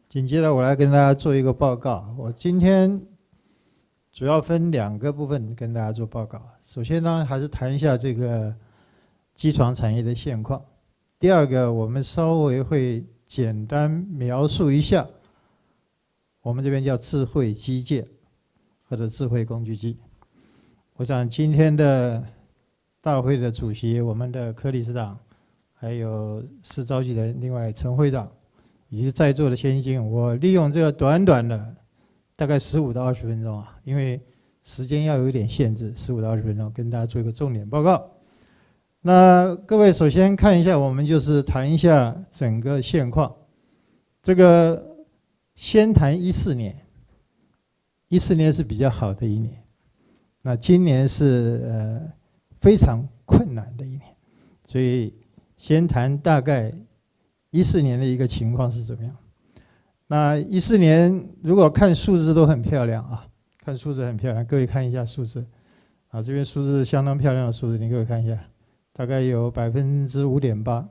紧接着我来跟大家做一个报告。我今天主要分2个部分跟大家做报告。首先呢，还是谈一下这个机床产业的现况。第二个，我们稍微会简单描述一下我们这边叫智慧机械或者智慧工具机。我想今天的大会的主席，我们的柯理事长，还有市召集人另外陈会长，以及在座的先进，我利用这个短短的大概15到20分钟啊，因为时间要有一点限制，15到20分钟跟大家做一个重点报告。那各位首先看一下，我们就是谈一下整个现况。这个先谈14年，14年是比较好的一年，那今年是非常困难的一年，所以先谈大概14年的一个情况是怎么样。那14年如果看数字都很漂亮啊，看数字很漂亮，各位看一下数字啊，这边数字相当漂亮的数字，你各位看一下，大概有5.8%，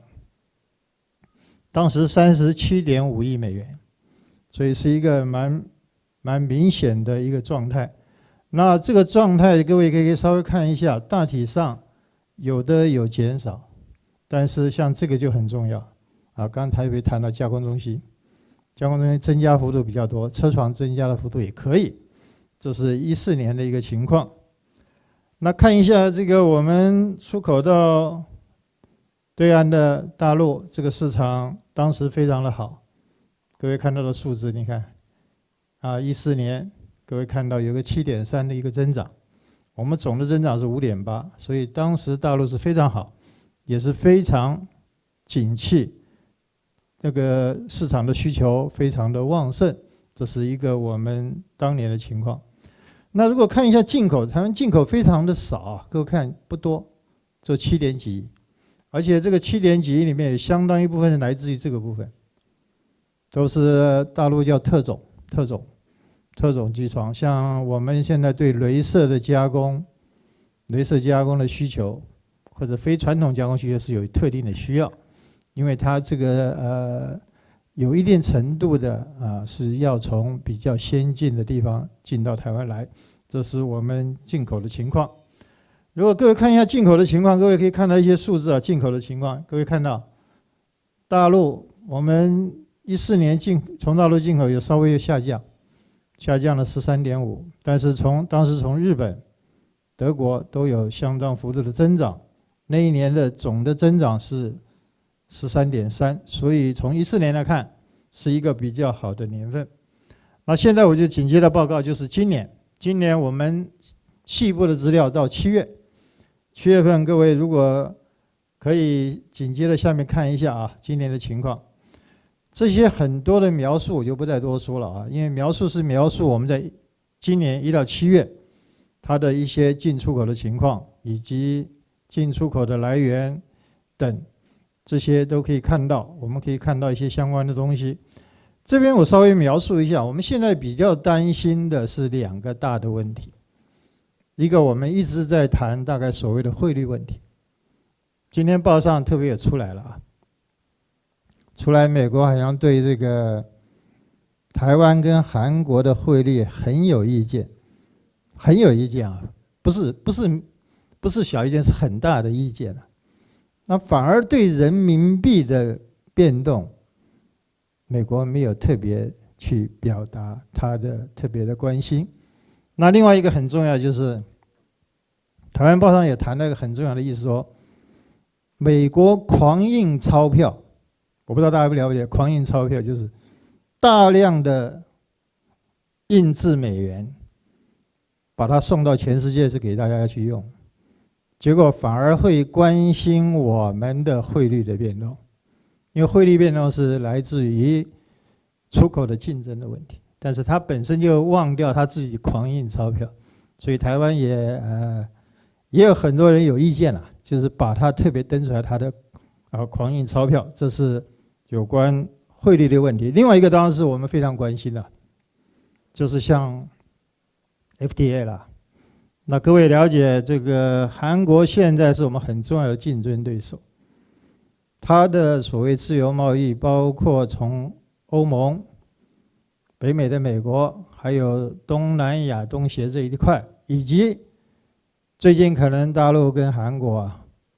当时37.5亿美元，所以是一个蛮明显的一个状态。那这个状态各位可以稍微看一下，大体上有的有减少，但是像这个就很重要啊。刚才也谈到加工中心，加工中心增加幅度比较多，车床增加的幅度也可以，这是14年的一个情况。那看一下这个我们出口到对岸的大陆这个市场，当时非常的好。各位看到的数字，你看啊，14年各位看到有个7.3的一个增长，我们总的增长是5.8，所以当时大陆是非常好，也是非常景气，那个市场的需求非常的旺盛，这是一个我们当年的情况。那如果看一下进口，台湾进口非常的少，各位看不多，只有7点几亿，而且这个7点几亿里面有相当一部分是来自于这个部分，都是大陆叫特种机床，像我们现在对雷射的加工、雷射加工的需求，或者非传统加工需求是有特定的需要，因为它这个有一定程度的是要从比较先进的地方进到台湾来，这是我们进口的情况。如果各位看一下进口的情况，各位可以看到一些数字啊，进口的情况，各位看到大陆我们14年从大陆进口有稍微下降了13.5%，但是当时从日本、德国都有相当幅度的增长，那一年的总的增长是13.3%，所以从14年来看是一个比较好的年份。那现在我就紧接着报告，就是今年我们细部的资料到7月份，各位如果可以紧接着下面看一下啊，今年的情况。这些很多的描述我就不再多说了啊，因为描述是描述我们在今年1到7月它的一些进出口的情况，以及进出口的来源等。这些都可以看到，我们可以看到一些相关的东西。这边我稍微描述一下，我们现在比较担心的是2个大的问题。一个我们一直在谈，大概所谓的汇率问题。今天报上特别也出来了啊，出来美国好像对这个台湾跟韩国的汇率很有意见啊，不是小意见，是很大的意见了。那反而对人民币的变动，美国没有特别去表达它的特别的关心。那另外一个很重要，就是台湾报上也谈了一个很重要的意思，说美国狂印钞票，我不知道大家了解，狂印钞票就是大量的印制美元，把它送到全世界是给大家去用。结果反而会关心我们的汇率的变动，因为汇率变动是来自于出口的竞争的问题，但是它本身就忘掉它自己狂印钞票，所以台湾也有很多人有意见了，就是把它特别登出来，它的狂印钞票，这是有关汇率的问题。另外一个当然是我们非常关心的，就是像 FTA 啦。那各位了解，这个韩国现在是我们很重要的竞争对手，它的所谓自由贸易，包括从欧盟、北美的美国，还有东南亚、东协这一块，以及最近可能大陆跟韩国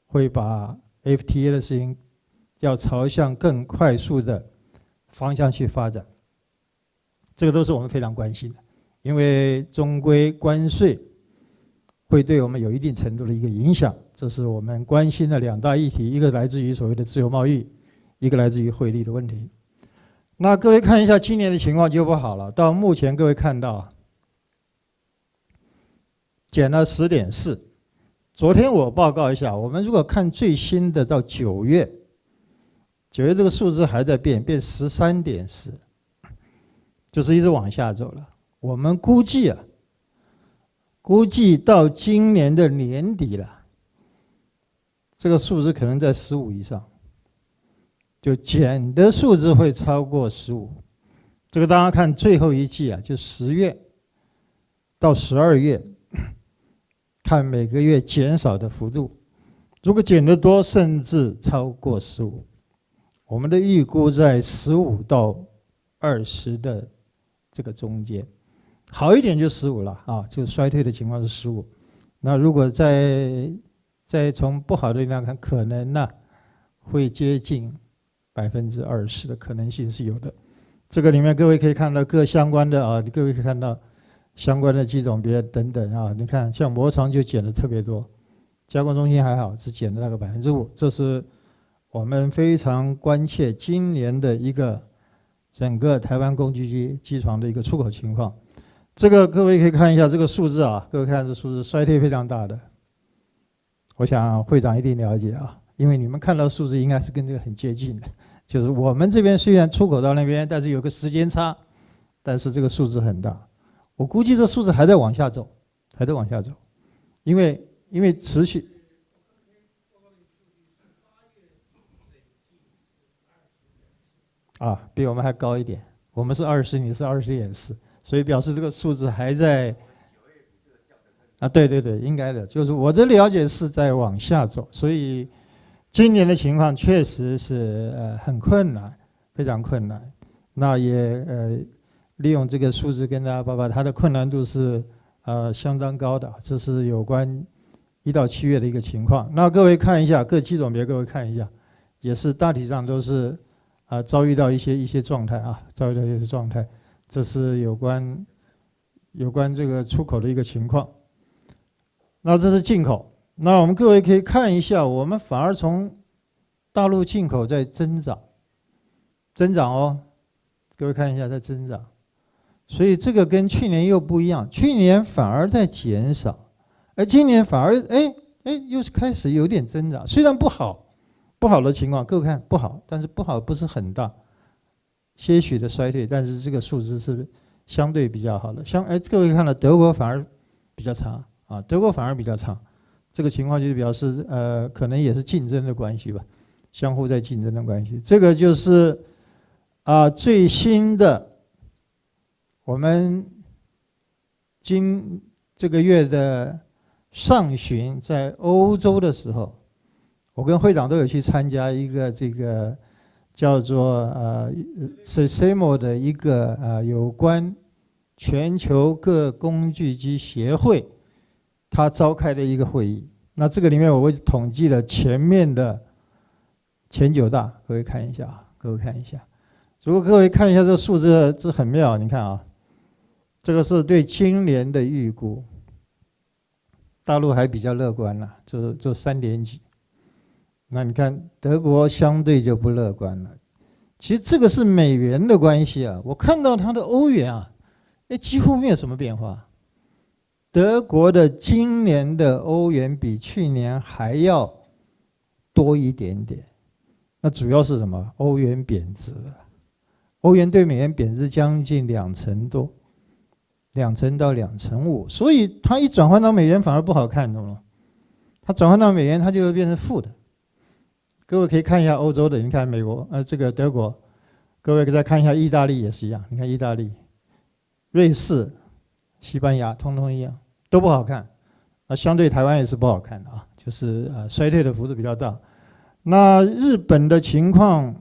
会把 FTA 的事情要朝向更快速的方向去发展，这个都是我们非常关心的，因为终归关税会对我们有一定程度的一个影响，这是我们关心的两大议题，一个来自于所谓的自由贸易，一个来自于汇率的问题。那各位看一下今年的情况就不好了，到目前各位看到减了10.4。昨天我报告一下，我们如果看最新的到9月这个数字还在变13.4，就是一直往下走了。我们估计到今年的年底了，这个数字可能在15以上，就减的数字会超过15。这个大家看最后一季就10月到12月，看每个月减少的幅度，如果减得多，甚至超过15。我们的预估在15到20的这个中间，好一点就15了就衰退的情况是15。那如果再从不好的地方看，可能会接近20%的可能性是有的。这个里面各位可以看到各相关的各位可以看到相关的机种别等等你看像磨床就减的特别多，加工中心还好，只减了大概5%，这是我们非常关切今年的一个整个台湾工具机床的一个出口情况。这个各位可以看一下这个数字各位看这数字衰退非常大的，我想会长一定了解因为你们看到数字应该是跟这个很接近的，就是我们这边虽然出口到那边，但是有个时间差，但是这个数字很大。我估计这数字还在往下走，因为持续比我们还高一点，我们是20，你是20.4，所以表示这个数字还在对，应该的，就是我的了解是在往下走，所以今年的情况确实是很困难，非常困难。那也利用这个数字跟大家报告，它的困难度是相当高的，这是有关1到7月的一个情况。那各位看一下各机种别，各位看一下，也是大体上都是遭遇到一些状态遭遇到一些状态，这是有关这个出口的一个情况。那这是进口，那我们各位可以看一下，我们反而从大陆进口在增长各位看一下在增长，所以这个跟去年又不一样，去年反而在减少，而今年反而又是开始有点增长，虽然不好的情况，各位看不好，但是不好不是很大，些许的衰退，但是这个数字是相对比较好的。各位看到德国反而比较差这个情况就是表示可能也是竞争的关系吧，相互在竞争的关系。这个就是最新的我们这个月的上旬在欧洲的时候，我跟会长都有去参加一个这个叫做CESIMO 的一个有关全球各工具机协会他召开的一个会议。那这个里面我统计了前面的前9大，各位看一下如果各位看一下这个数字，这很妙，你看这个是对今年的预估，大陆还比较乐观了，就3点几。那你看德国相对就不乐观了。其实这个是美元的关系我看到它的欧元几乎没有什么变化。德国的今年的欧元比去年还要多一点点，那主要是什么？欧元贬值了，欧元对美元贬值将近2成多，2成到2成5，所以它一转换到美元反而不好看，懂吗？它转换到美元，它就会变成负的。各位可以看一下欧洲的，你看美国，这个德国，各位再看一下意大利也是一样，你看意大利、瑞士、西班牙，通通一样，都不好看。相对台湾也是不好看的就是衰退的幅度比较大。那日本的情况，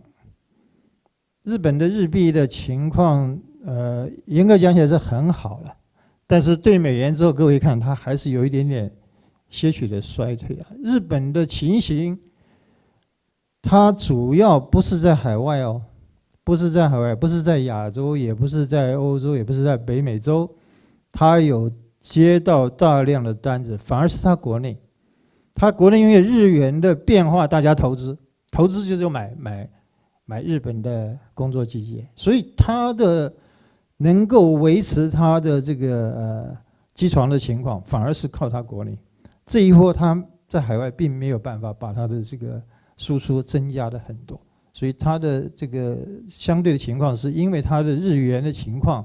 日本的日币的情况，严格讲起来是很好了，但是对美元之后，各位看它还是有一点点些许的衰退啊。日本的情形，它主要不是在海外哦，不是在海外，不是在亚洲，也不是在欧洲，也不是在北美洲，它有接到大量的单子，反而是它国内。它国内因为日元的变化，大家投资就是买日本的工作机器，所以它的能够维持它的这个机床的情况，反而是靠它国内。这一波它在海外并没有办法把它的这个输出增加的很多，所以它的这个相对的情况是因为它的日元的情况，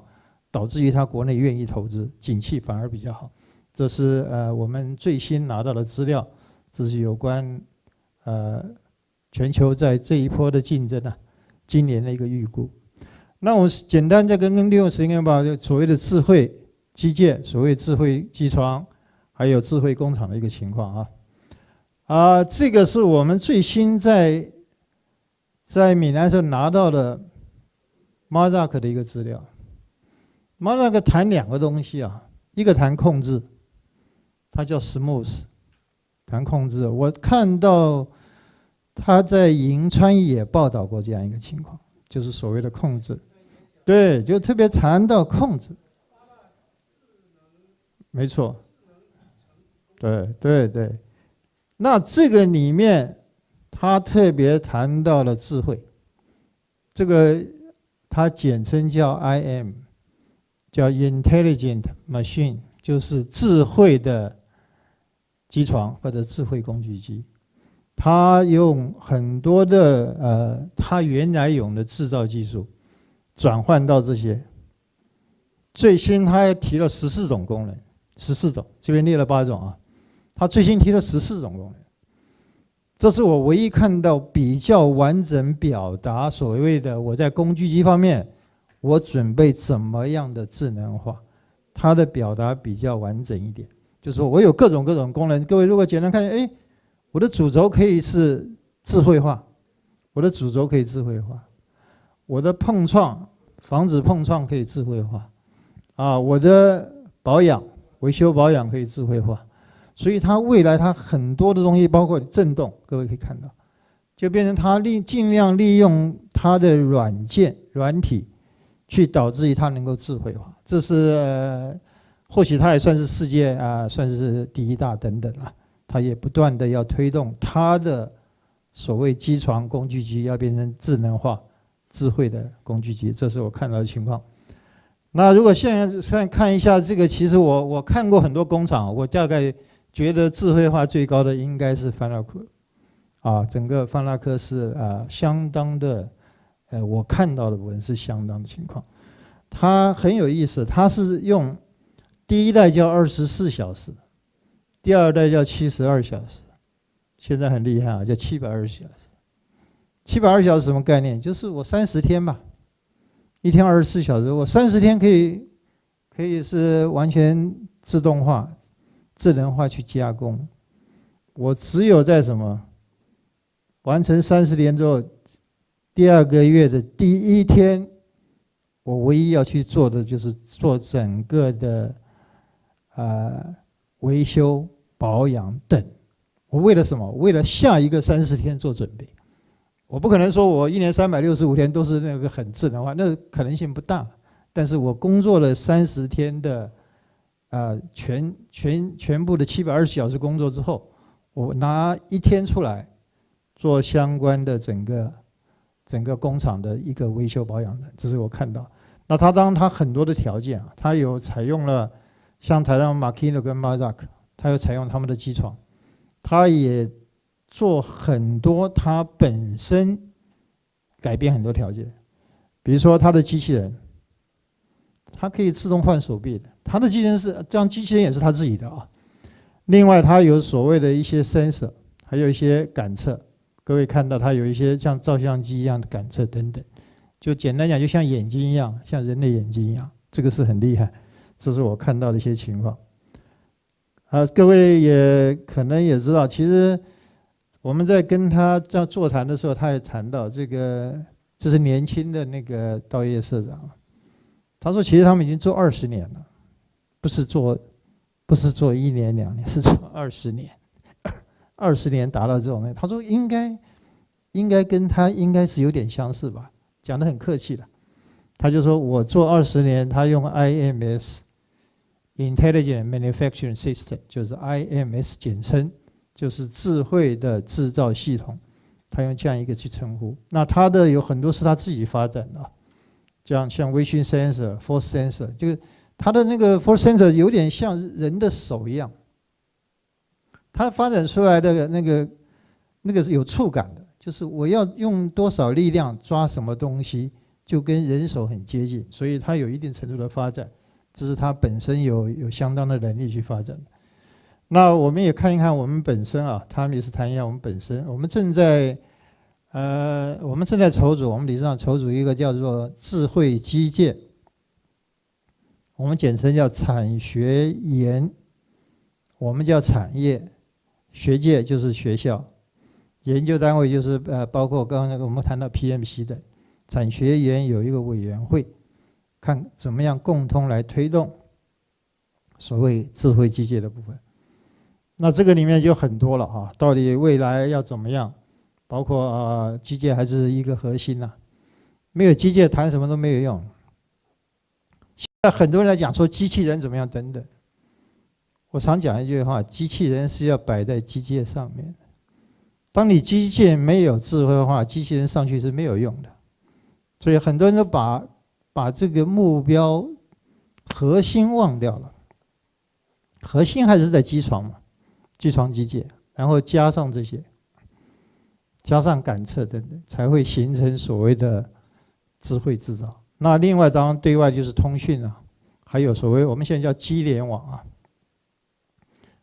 导致于它国内愿意投资，景气反而比较好。这是我们最新拿到的资料。这是有关全球在这一波的竞争啊，今年的一个预估。那我简单再利用时间把所谓的智慧机械、所谓智慧机床，还有智慧工厂的一个情况啊。这个是我们最新在闽南时候拿到的 Mazak 的一个资料。Mazak 谈两个东西啊，一个谈控制，它叫 Smooth。谈控制，我看到他在银川也报道过这样一个情况，就是所谓的控制，对，就特别谈到控制，没错，对。那这个里面他特别谈到了智慧，这个他简称叫 IM， 叫 Intelligent Machine， 就是智慧的机床或者智慧工具机，它用很多的它原来有的制造技术转换到这些。最新它还提了14种功能，14种，这边列了8种啊。它最新提了14种功能，这是我唯一看到比较完整表达所谓的我在工具机方面我准备怎么样的智能化，它的表达比较完整一点。就是说我有各种功能，各位如果简单看，我的主轴可以是智慧化，我的主轴可以智慧化，我的碰撞防止碰撞可以智慧化，我的保养维修保养可以智慧化，所以它未来它很多的东西，包括震动，各位可以看到，就变成它尽量利用它的软体，去导致于它能够智慧化，这是或许它也算是世界算是第一大等等了。它也不断的要推动它的所谓机床工具机要变成智能化、智慧的工具机，这是我看到的情况。那如果现在看一下这个，其实我看过很多工厂，我大概觉得智慧化最高的应该是范拉科，整个范拉科是相当的，我看到的部分是相当的情况。它很有意思，它是用第一代叫24小时，第二代叫72小时，现在很厉害叫720小时。720小时什么概念？就是我30天吧，一天24小时，我30天可以是完全自动化、智能化去加工。我只有在什么完成30天之后，第2个月的第1天，我唯一要去做的就是做整个的维修、保养等。我为了什么？为了下一个30天做准备。我不可能说我1年365天都是那个很智能化，那个可能性不大。但是我工作了30天的全部的720小时工作之后，我拿1天出来做相关的整个工厂的一个维修保养的，这是我看到。那当然它很多的条件它有采用了像台湾 Makino 跟 Mazak， 它有采用他们的机床，它也做很多它本身改变很多条件，比如说它的机器人，它可以自动换手臂的，它的机器人是这样，机器人也是它自己的另外它有所谓的一些 sensor， 还有一些感测，各位看到它有一些像照相机一样的感测等等，就简单讲就像眼睛一样，像人类眼睛一样，这个是很厉害，这是我看到的一些情况。各位也可能也知道，其实我们在跟他这样座谈的时候，他也谈到这是年轻的那个道业社长，他说其实他们已经做20年了，不是做1年2年，是做20年，20年达到这种。他说应该跟他应该是有点相似吧，讲得很客气的。他就说我做20年，他用 IMS Intelligent Manufacturing System， 就是 IMS 简称，就是智慧的制造系统，他用这样一个去称呼。那他的有很多是他自己发展的，像微讯 sensor、force sensor， 这个他的那个 force sensor 有点像人的手一样，他发展出来的那个是有触感的，就是我要用多少力量抓什么东西，就跟人手很接近，所以它有一定程度的发展，这是它本身有相当的能力去发展的。那我们也看一看我们本身啊，他们也是谈一下我们本身，我们正在筹组，我们理事长筹组一个叫做智慧基建，我们简称叫产学研，我们叫产业，学界就是学校，研究单位就是包括刚刚那个我们谈到 PMC 的产学研有一个委员会，看怎么样共同来推动所谓智慧基建的部分。那这个里面就很多了啊，到底未来要怎么样？包括基建还是一个核心呐，没有基建谈什么都没有用。现在很多人来讲说机器人怎么样等等，我常讲一句话，机器人是要摆在机械上面。当你机械没有智慧的话，机器人上去是没有用的。所以很多人都把这个目标核心忘掉了，核心还是在机床嘛，机床机械，然后加上这些，加上感测等等，才会形成所谓的智慧制造。那另外当然对外就是通讯啊，还有所谓我们现在叫机联网啊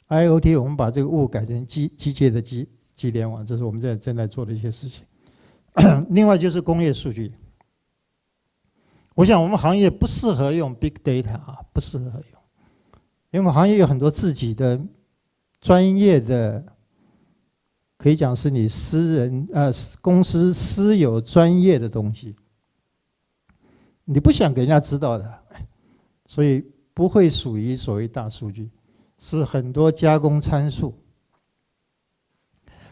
，IoT 我们把这个物改成机械的机联网，这是我们正在做的一些事情。另外就是工业数据，我想我们行业不适合用 big data 啊，不适合用，因为我们行业有很多自己的专业的，可以讲是你公司私有专业的东西，你不想给人家知道的，所以不会属于所谓大数据，是很多加工参数，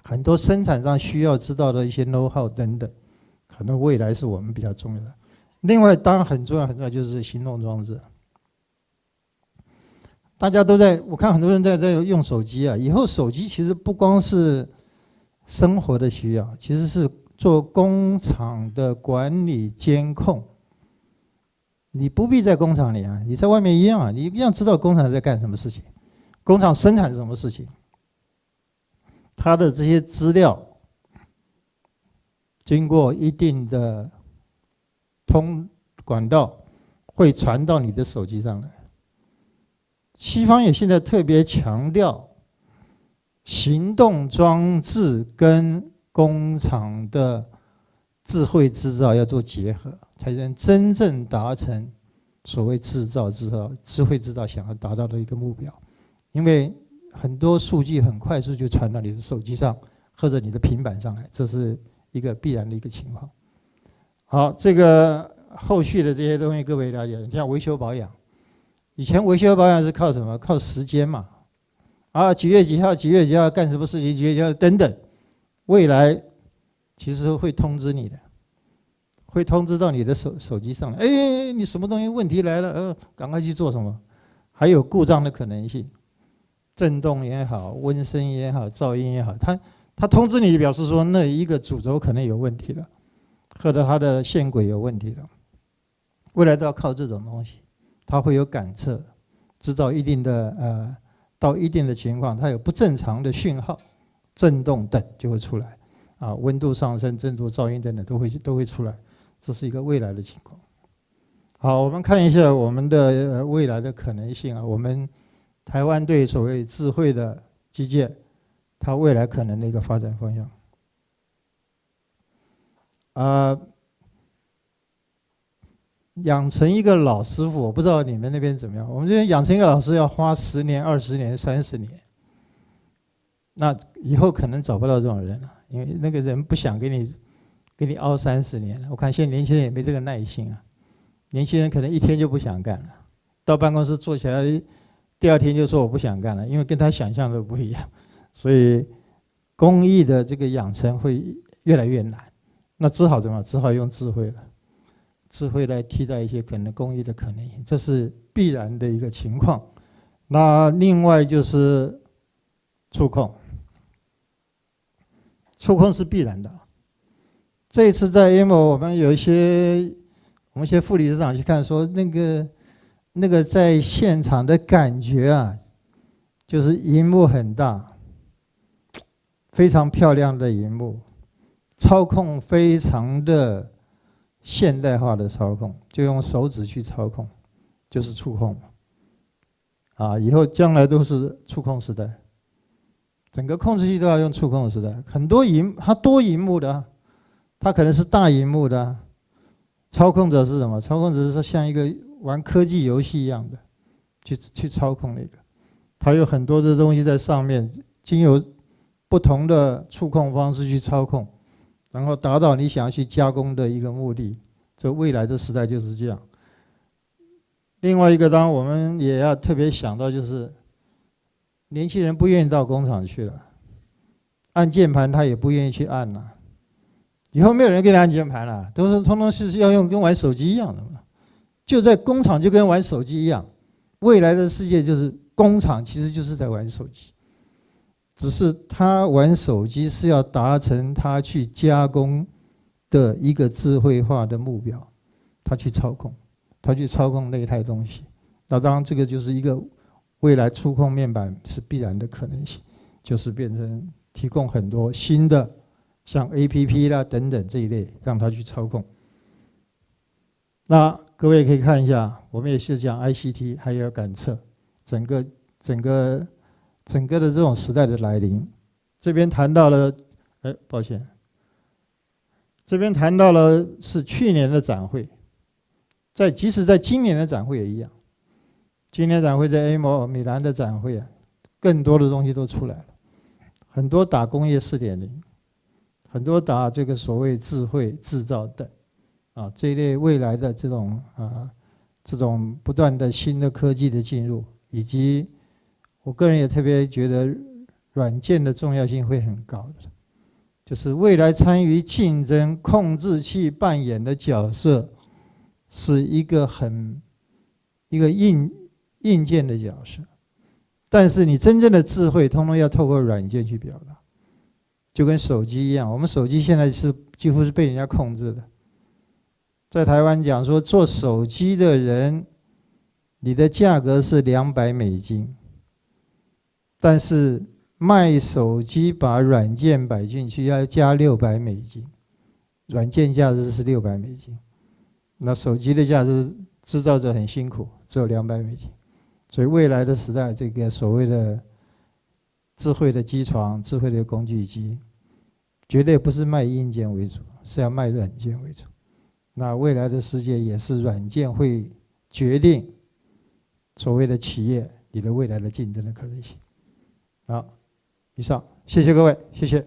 很多生产上需要知道的一些 know how 等等，可能未来是我们比较重要的。另外，当然很重要就是行动装置。大家都在，我看很多人在用手机啊，以后手机其实不光是生活的需要，其实是做工厂的管理监控。你不必在工厂里啊，你在外面一样啊，你一样知道工厂在干什么事情，工厂生产什么事情，它的这些资料经过一定的管道会传到你的手机上来。西方也现在特别强调行动装置跟工厂的智慧制造要做结合，才能真正达成所谓智慧制造想要达到的一个目标。因为很多数据很快速就传到你的手机上或者你的平板上来，这是一个必然的一个情况。好，这个后续的这些东西各位了解，像维修保养，以前维修保养是靠什么？靠时间嘛，几月几号干什么事情，几月几号等等，未来其实会通知你的，会通知到你的手机上来，哎，你什么东西问题来了，赶快去做什么，还有故障的可能性，震动也好，温声也好，噪音也好，它通知你表示说那一个主轴可能有问题了，或者它的线轨有问题了，未来都要靠这种东西，它会有感测，制造一定的到一定的情况，它有不正常的讯号、震动等就会出来，温度上升、震度、噪音等等都会出来，这是一个未来的情况。好，我们看一下我们的未来的可能性啊，我们台湾对所谓智慧的基建，它未来可能的一个发展方向。养成一个老师傅，我不知道你们那边怎么样。我们这边养成一个老师要花10年、20年、30年。那以后可能找不到这种人了，因为那个人不想给你熬30年了。我看现在年轻人也没这个耐心啊，年轻人可能1天就不想干了，到办公室坐起来，第2天就说我不想干了，因为跟他想象的不一样，所以公益的这个养成会越来越难。那只好怎么样？只好用智慧了，智慧来替代一些可能公益的可能性，这是必然的一个情况。那另外就是触控。触控是必然的。这一次在 AMO， 我们一些副理事长去看，说那个在现场的感觉啊，就是荧幕很大，非常漂亮的荧幕，操控非常的现代化的操控，就用手指去操控，就是触控啊，以后将来都是触控时代。整个控制器都要用触控时代，很多它多荧幕的，它可能是大荧幕的。操控者是什么？操控者是像一个玩科技游戏一样的，去操控那个。它有很多的东西在上面，经由不同的触控方式去操控，然后达到你想要去加工的一个目的。这未来的时代就是这样。另外一个，当然我们也要特别想到，就是年轻人不愿意到工厂去了，按键盘他也不愿意去按了。以后没有人给你按键盘了，通通是要用跟玩手机一样的嘛。就在工厂就跟玩手机一样，未来的世界就是工厂其实就是在玩手机，只是他玩手机是要达成他去加工的一个智慧化的目标，他去操控那一台东西。那当然这个就是一个未来触控面板是必然的可能性，就是变成提供很多新的像 APP 啦等等这一类，让它去操控。那各位可以看一下，我们也是讲 ICT 还有感测，整个的这种时代的来临。这边谈到了，抱歉，这边谈到了是去年的展会，即使在今年的展会也一样。今年展会在 AMO 米兰的展会啊，更多的东西都出来了，很多打工业4.0，很多打这个所谓智慧制造等啊这一类未来的这种不断的新的科技的进入，以及我个人也特别觉得软件的重要性会很高的，就是未来参与竞争控制器扮演的角色是一个硬件的角色，但是你真正的智慧通通要透过软件去表达，就跟手机一样，我们手机现在是几乎是被人家控制的。在台湾讲说做手机的人，你的价格是$200，但是卖手机把软件摆进去要加$600，软件价值是$600，那手机的价值制造者很辛苦，只有$200。所以未来的时代，这个所谓的智慧的机床、智慧的工具机，绝对不是卖硬件为主，是要卖软件为主。那未来的世界也是软件会决定所谓的企业你的未来的竞争的可能性。好，以上，谢谢各位，谢谢。